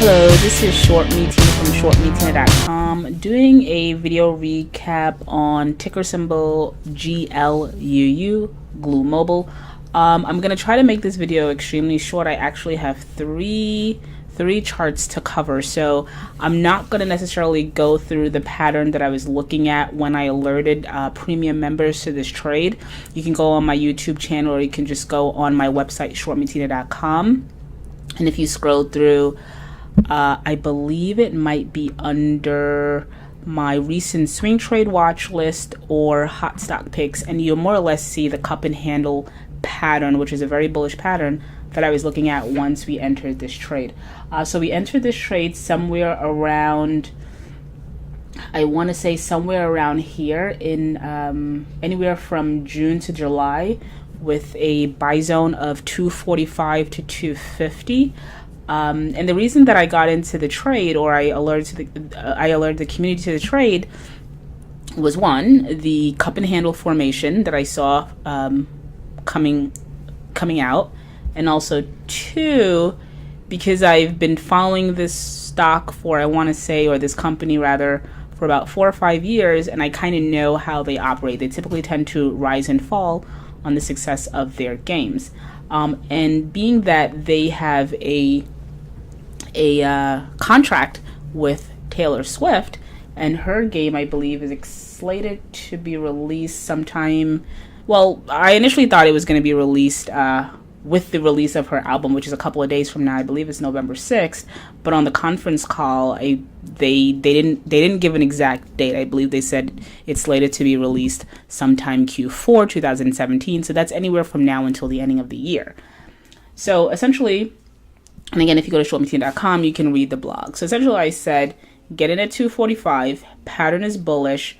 Hello, this is Short Meeting from shortmeeting.com doing a video recap on ticker symbol GLUU, Glue Mobile. I'm going to try to make this video extremely short. I actually have three charts to cover, so I'm not going to necessarily go through the pattern that I was looking at when I alerted premium members to this trade. You can go on my YouTube channel, or you can just go on my website, shortmeeting.com, and if you scroll through, I believe it might be under my recent swing trade watch list or hot stock picks, and you'll more or less see the cup and handle pattern, which is a very bullish pattern that I was looking at once we entered this trade. So we entered this trade somewhere around, I want to say somewhere around here in anywhere from June to July, with a buy zone of 245 to 250. And the reason that I got into the trade, or I alerted the community to the trade, was one, the cup and handle formation that I saw coming out, and also two, because I've been following this stock for, I want to say, or this company rather, for about 4 or 5 years, and I kind of know how they operate. They typically tend to rise and fall on the success of their games, and being that they have a contract with Taylor Swift, and her game, I believe, is slated to be released sometime. Well, I initially thought it was going to be released with the release of her album, which is a couple of days from now. I believe it's November 6th. But on the conference call, they didn't give an exact date. I believe they said it's slated to be released sometime Q4 2017. So that's anywhere from now until the ending of the year. So essentially, and again, if you go to shortmeeting.com, you can read the blog. So essentially, I said, get in at 245, pattern is bullish,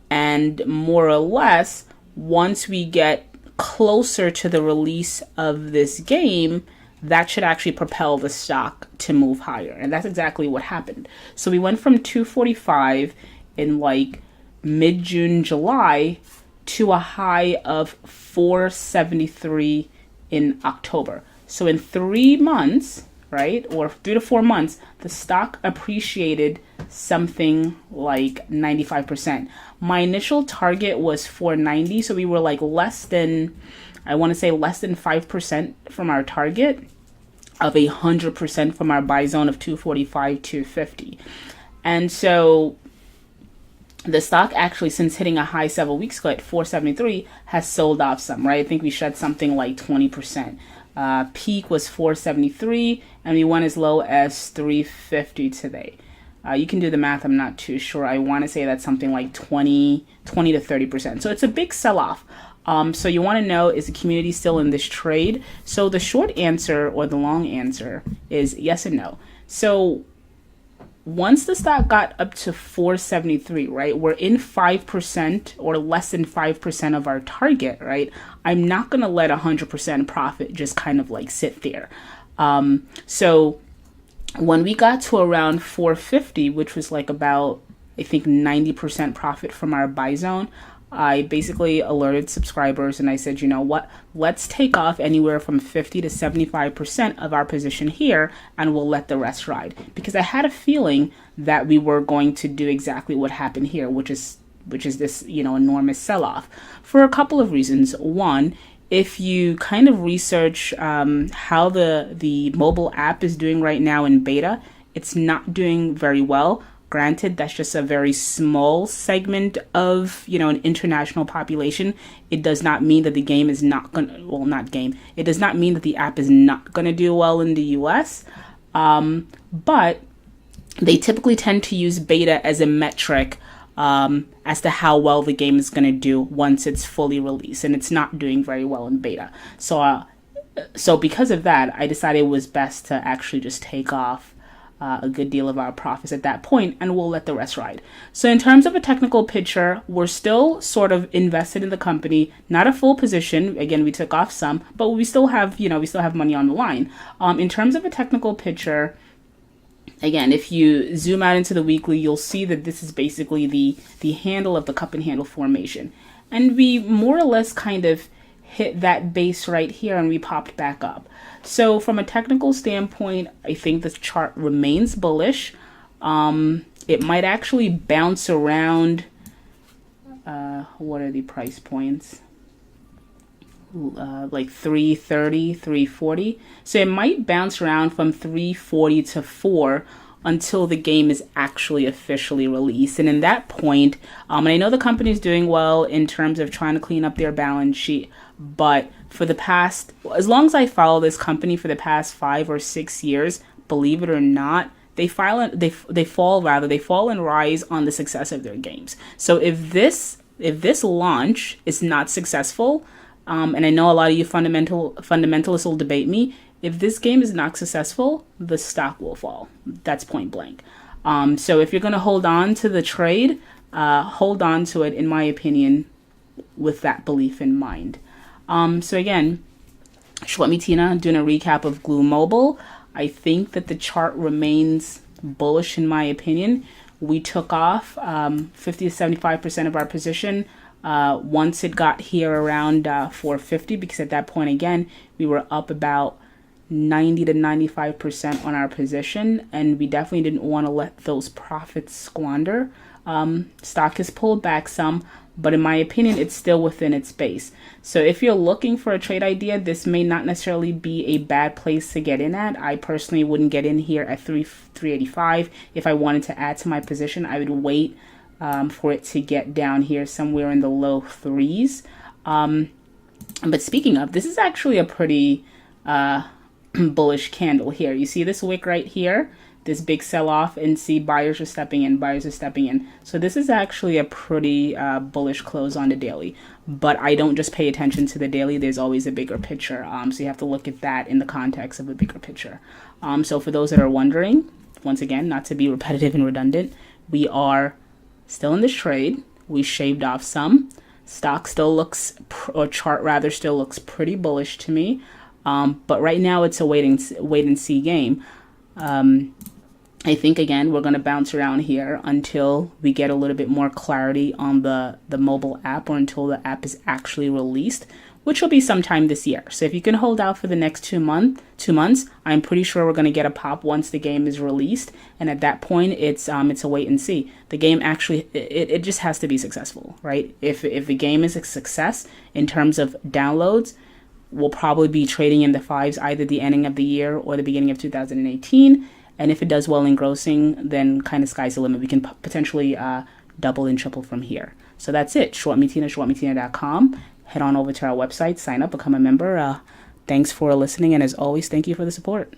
and more or less, once we get closer to the release of this game, that should actually propel the stock to move higher. And that's exactly what happened. So we went from 245 in like mid-June, July, to a high of 473 in October. So in 3 months, right, or 3 to 4 months, the stock appreciated something like 95%. My initial target was 490, so we were like less than, I want to say less than 5% from our target of 100% from our buy zone of 245 to 50. And so the stock actually, since hitting a high several weeks ago at 473, has sold off some, right? I think we shed something like 20%. Peak was 473, and we went as low as 350 today. You can do the math, I'm not too sure. I want to say that's something like 20 to 30%. So it's a big sell-off. So you want to know, is the community still in this trade? So the short answer, or the long answer, is yes and no. So once the stock got up to 473, right, we're in 5% or less than 5% of our target, right? I'm not going to let 100% profit just kind of like sit there. So when we got to around 450, which was like about, I think, 90% profit from our buy zone, I basically alerted subscribers and I said, you know what, let's take off anywhere from 50 to 75% of our position here, and we'll let the rest ride. Because I had a feeling that we were going to do exactly what happened here, which is this, enormous sell-off, for a couple of reasons. One, if you kind of research how the mobile app is doing right now in beta, it's not doing very well. Granted, that's just a very small segment of, an international population. It does not mean that the game is not going to, well, not game. It does not mean that the app is not going to do well in the US. But they typically tend to use beta as a metric as to how well the game is going to do once it's fully released. And it's not doing very well in beta. So because of that, I decided it was best to actually just take off a good deal of our profits at that point, and we'll let the rest ride. So in terms of a technical picture, we're still sort of invested in the company, not a full position. Again, we took off some, but we still have, money on the line. In terms of a technical picture, again, if you zoom out into the weekly, you'll see that this is basically the handle of the cup and handle formation. And we more or less kind of hit that base right here and we popped back up. So from a technical standpoint, I think the chart remains bullish. It might actually bounce around. What are the price points? Like 330, 340. So it might bounce around from 340 to 4 until the game is actually officially released. And in that point, and I know the company is doing well in terms of trying to clean up their balance sheet, but for the past, as long as I follow this company for the past 5 or 6 years, believe it or not, they fall and rise on the success of their games. So if this launch is not successful, and I know a lot of you fundamentalists will debate me, if this game is not successful, the stock will fall. That's point blank. So if you're going to hold on to the trade, hold on to it, in my opinion, with that belief in mind. So again, Shwetmi Tina doing a recap of Glu Mobile. I think that the chart remains bullish in my opinion. We took off 50 to 75% of our position once it got here around 450, because at that point, again, we were up about 90 to 95% on our position, and we definitely didn't want to let those profits squander. Stock has pulled back some, but in my opinion, it's still within its base. So if you're looking for a trade idea, this may not necessarily be a bad place to get in at. I personally wouldn't get in here at 385. If I wanted to add to my position, I would wait for it to get down here somewhere in the low threes. But speaking of, this is actually a pretty bullish candle here. You see this wick right here, this big sell-off, and see buyers are stepping in. So this is actually a pretty bullish close on the daily. But I don't just pay attention to the daily. There's always a bigger picture. So you have to look at that in the context of a bigger picture. So for those that are wondering, once again, not to be repetitive and redundant, we are still in this trade. We shaved off some. Stock still looks, or chart rather, still looks pretty bullish to me. But right now it's a wait and see game. I think, again, we're going to bounce around here until we get a little bit more clarity on the mobile app, or until the app is actually released, which will be sometime this year. So if you can hold out for the next 2 months, I'm pretty sure we're going to get a pop once the game is released. And at that point, it's a wait and see. The game actually, it just has to be successful, right? If the game is a success in terms of downloads, we'll probably be trading in the fives either the ending of the year or the beginning of 2018. And if it does well in grossing, then kind of sky's the limit. We can potentially double and triple from here. So that's it. Shwetmi Tina, shwetmitina.com. Head on over to our website, sign up, become a member. Thanks for listening. And as always, thank you for the support.